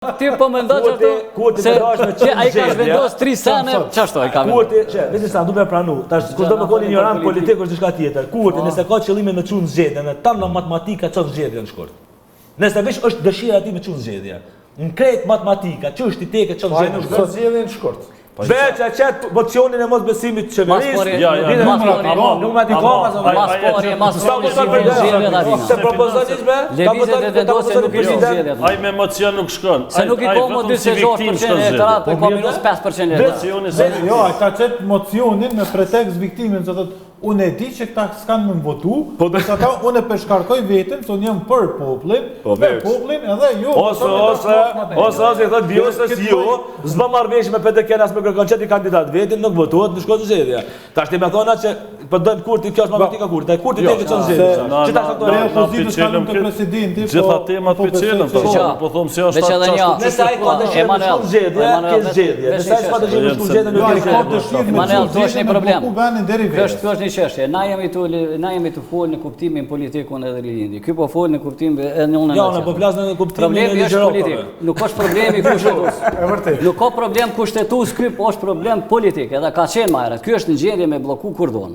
Ti po mendon që ai ka vendos 3 sene, ç'ashtu ai ka vendos. Kurti, vëzi sa duhet pranu. Tash kur do të qenë ignorant politik është diçka tjetër. Kurti, nëse ka qëllime me çun zgjedhje, në tan matematika çon zgjedhje në shkollë. Nëse vesh është dëshira ti me çun zgjedhje. Në krejt matematika, ç'është i teke çon zgjedhje në shkollë. Zgjedhje në shkurt. Veç çet mocionin e mosbesimit të qeverisë. Se propozonin me? Lëvizjet e vendosjes nuk ishin zgjedhje. Ai me emocion nuk shkon. Se nuk i ka më 46% e elektorat, po ka minus 5% elektorat. Jo, ka qetë mocionin me pretekst viktimin, se thotë unë e di që këta s'kanë më votu, përsa ta unë e përshkarkoj vetën, se unë jam për poplin, edhe ju... Ose i thotë Biosës ju, s'ma marrëvesh me PDK-n as me kërkon qëti kandidat vetin, nuk votuat në shkollë zgjedhja. Tash ti me thona që përdojnë Kurti, kjo është matematika Kurti, Kurti teke qënë zgjedhja. Që ta shaktojnë? Opozitës kanë të presidenti, gjitha temat për qelëm, po thomë se është atë qashtu. Nëse ai ka dëshirë me shkollë zgjedhje, ke zgjedhje. Nëse ai s'ka dëshirë me shkollë zgjedhje, nuk ke zgjedhje. Emanuel, tu është një problem. Kjo Kjo është një çështje. Na jemi të folë në kuptimin politikun edhe rilindi. Ky po folë në kuptimin e njëjtën. Jo, ne po flas në kuptimin e ligjëratave. Nuk është problemi kushtetues. Është vërtet. Nuk ka problem kushtetues, ky po është problem politik, edhe ka qenë më herët. Ky është në gjendje me blloku Kurdon.